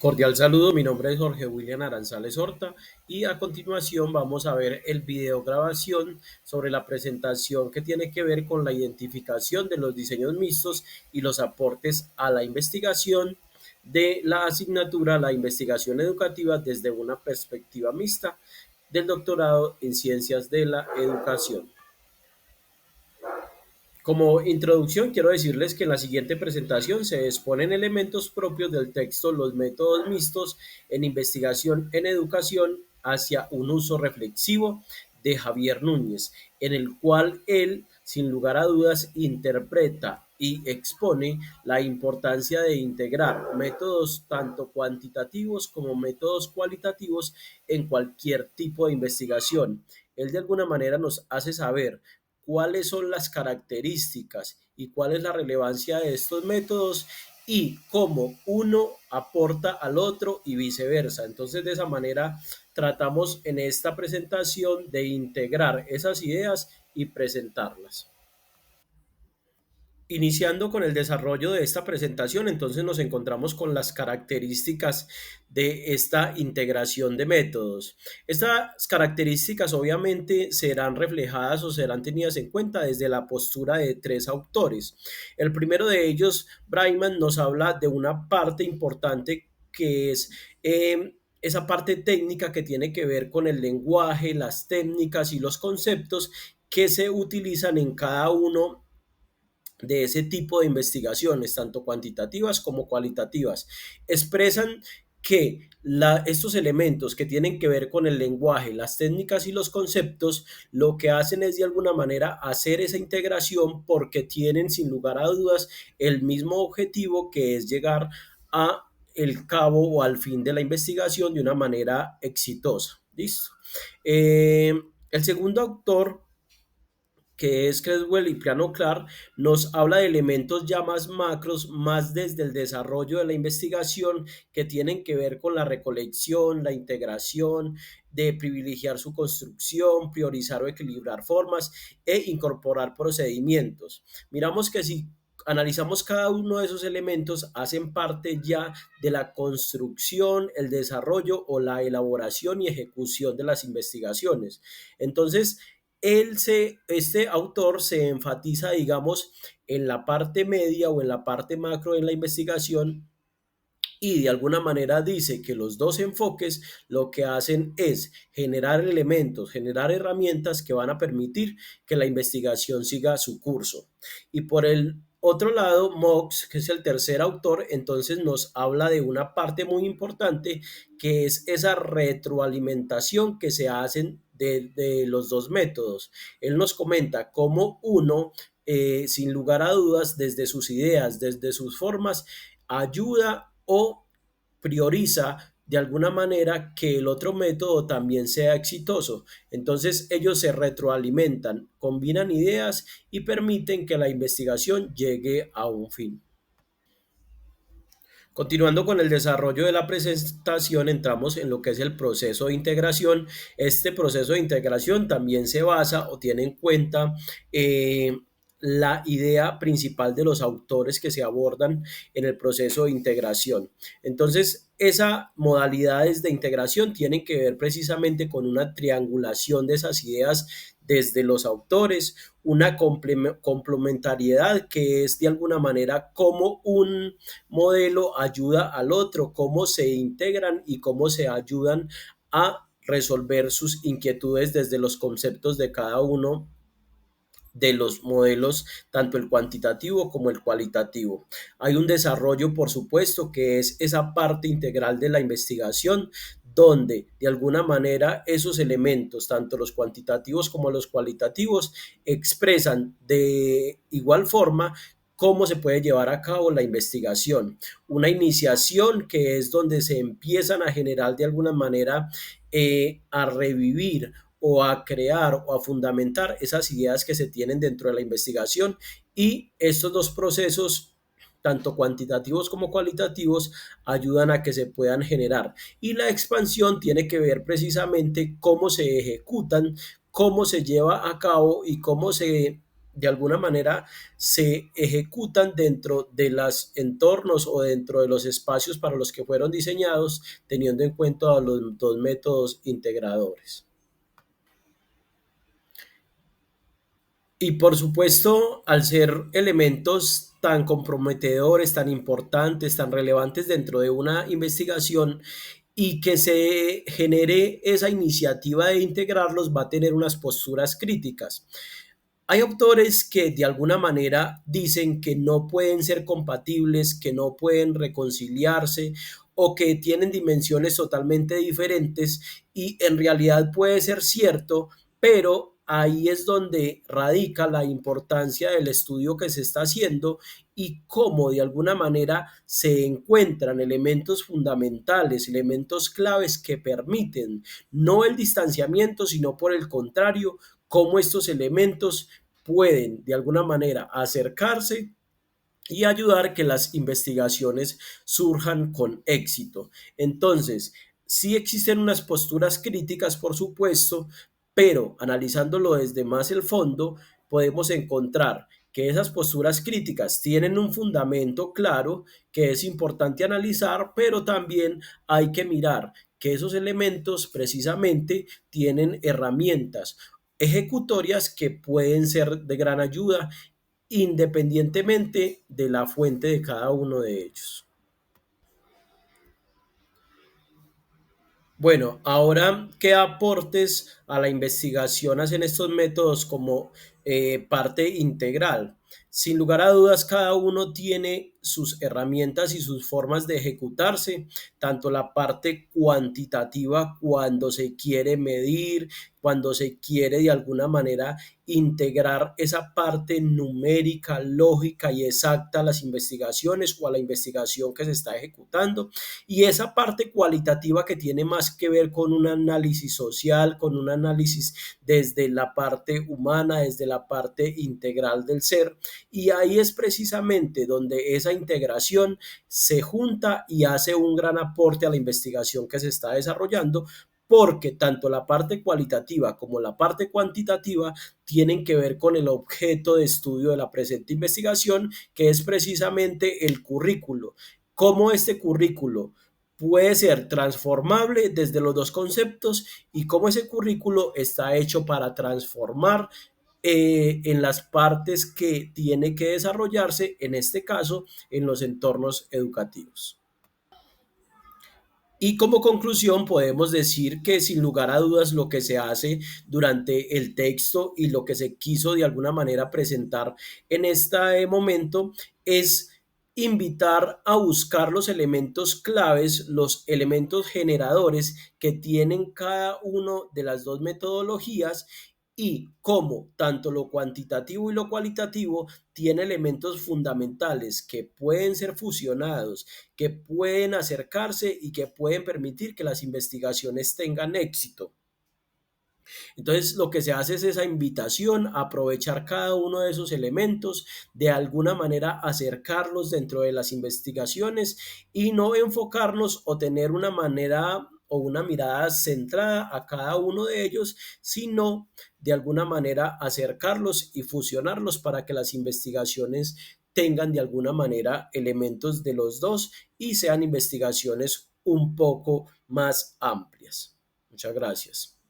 Cordial saludo, mi nombre es Jorge William Aranzales Horta y a continuación vamos a ver el video grabación sobre la presentación que tiene que ver con la identificación de los diseños mixtos y los aportes a la investigación de la asignatura La investigación educativa desde una perspectiva mixta del doctorado en ciencias de la educación. Como introducción, quiero decirles que en la siguiente presentación se exponen elementos propios del texto Los métodos mixtos en investigación en educación hacia un uso reflexivo de Javier Núñez, en el cual él, sin lugar a dudas, interpreta y expone la importancia de integrar métodos tanto cuantitativos como métodos cualitativos en cualquier tipo de investigación. Él de alguna manera nos hace saber cuáles son las características y cuál es la relevancia de estos métodos y cómo uno aporta al otro y viceversa. Entonces, de esa manera tratamos en esta presentación de integrar esas ideas y presentarlas. Iniciando con el desarrollo de esta presentación, entonces nos encontramos con las características de esta integración de métodos. Estas características obviamente serán reflejadas o serán tenidas en cuenta desde la postura de tres autores. El primero de ellos, Braiman, nos habla de una parte importante que es esa parte técnica que tiene que ver con el lenguaje, las técnicas y los conceptos que se utilizan en cada uno de ese tipo de investigaciones, tanto cuantitativas como cualitativas. Expresan que estos elementos que tienen que ver con el lenguaje, las técnicas y los conceptos, lo que hacen es de alguna manera hacer esa integración porque tienen sin lugar a dudas el mismo objetivo, que es llegar a el cabo o al fin de la investigación de una manera exitosa. ¿Listo? El segundo autor, que es Creswell y Piano Clark, nos habla de elementos ya más macros, más desde el desarrollo de la investigación, que tienen que ver con la recolección, la integración, de privilegiar su construcción, priorizar o equilibrar formas e incorporar procedimientos. Miramos que si analizamos cada uno de esos elementos, hacen parte ya de la construcción, el desarrollo o la elaboración y ejecución de las investigaciones. Entonces, este autor se enfatiza, digamos, en la parte media o en la parte macro de la investigación y de alguna manera dice que los dos enfoques lo que hacen es generar elementos, generar herramientas que van a permitir que la investigación siga su curso. Y por el otro lado, Mox, que es el tercer autor, entonces nos habla de una parte muy importante, que es esa retroalimentación que se hacen de los dos métodos. Él nos comenta cómo uno, sin lugar a dudas, desde sus ideas, desde sus formas, ayuda o prioriza de alguna manera que el otro método también sea exitoso. Entonces ellos se retroalimentan, combinan ideas y permiten que la investigación llegue a un fin. Continuando con el desarrollo de la presentación, entramos en lo que es el proceso de integración. Este proceso de integración también se basa o tiene en cuenta la idea principal de los autores que se abordan en el proceso de integración. Entonces, esas modalidades de integración tienen que ver precisamente con una triangulación de esas ideas desde los autores, una complementariedad que es de alguna manera como un modelo ayuda al otro, cómo se integran y cómo se ayudan a resolver sus inquietudes desde los conceptos de cada uno de los modelos, tanto el cuantitativo como el cualitativo. Hay un desarrollo, por supuesto, que es esa parte integral de la investigación, donde de alguna manera esos elementos, tanto los cuantitativos como los cualitativos, expresan de igual forma cómo se puede llevar a cabo la investigación. Una iniciación que es donde se empiezan a generar de alguna manera, a revivir o a crear o a fundamentar esas ideas que se tienen dentro de la investigación, y estos dos procesos, tanto cuantitativos como cualitativos, ayudan a que se puedan generar. Y la expansión tiene que ver precisamente cómo se ejecutan, cómo se lleva a cabo y cómo se de alguna manera se ejecutan dentro de los entornos o dentro de los espacios para los que fueron diseñados, teniendo en cuenta los dos métodos integradores. Y por supuesto, al ser elementos tan comprometedores, tan importantes, tan relevantes dentro de una investigación y que se genere esa iniciativa de integrarlos, va a tener unas posturas críticas. Hay autores que de alguna manera dicen que no pueden ser compatibles, que no pueden reconciliarse o que tienen dimensiones totalmente diferentes y en realidad puede ser cierto, pero ahí es donde radica la importancia del estudio que se está haciendo y cómo de alguna manera se encuentran elementos fundamentales, elementos claves que permiten no el distanciamiento, sino por el contrario, cómo estos elementos pueden de alguna manera acercarse y ayudar que las investigaciones surjan con éxito. Entonces, sí existen unas posturas críticas, por supuesto, pero analizándolo desde más el fondo, podemos encontrar que esas posturas críticas tienen un fundamento claro que es importante analizar, pero también hay que mirar que esos elementos precisamente tienen herramientas ejecutorias que pueden ser de gran ayuda independientemente de la fuente de cada uno de ellos. Bueno, ahora, ¿qué aportes a la investigación hacen estos métodos como parte integral? Sin lugar a dudas, cada uno tiene sus herramientas y sus formas de ejecutarse, tanto la parte cuantitativa cuando se quiere medir, cuando se quiere de alguna manera integrar esa parte numérica, lógica y exacta a las investigaciones o a la investigación que se está ejecutando y esa parte cualitativa que tiene más que ver con un análisis social, con un análisis desde la parte humana, desde la parte integral del ser. Y ahí es precisamente donde esa integración se junta y hace un gran aporte a la investigación que se está desarrollando, porque tanto la parte cualitativa como la parte cuantitativa tienen que ver con el objeto de estudio de la presente investigación, que es precisamente el currículo. Cómo este currículo puede ser transformable desde los dos conceptos y cómo ese currículo está hecho para transformar en las partes que tiene que desarrollarse, en este caso, en los entornos educativos. Y como conclusión podemos decir que sin lugar a dudas lo que se hace durante el texto y lo que se quiso de alguna manera presentar en este momento es invitar a buscar los elementos claves, los elementos generadores que tienen cada uno de las dos metodologías y cómo tanto lo cuantitativo y lo cualitativo tiene elementos fundamentales que pueden ser fusionados, que pueden acercarse y que pueden permitir que las investigaciones tengan éxito. Entonces, lo que se hace es esa invitación a aprovechar cada uno de esos elementos, de alguna manera acercarlos dentro de las investigaciones y no enfocarnos o tener una manera o una mirada centrada a cada uno de ellos, sino de alguna manera acercarlos y fusionarlos para que las investigaciones tengan de alguna manera elementos de los dos y sean investigaciones un poco más amplias. Muchas gracias.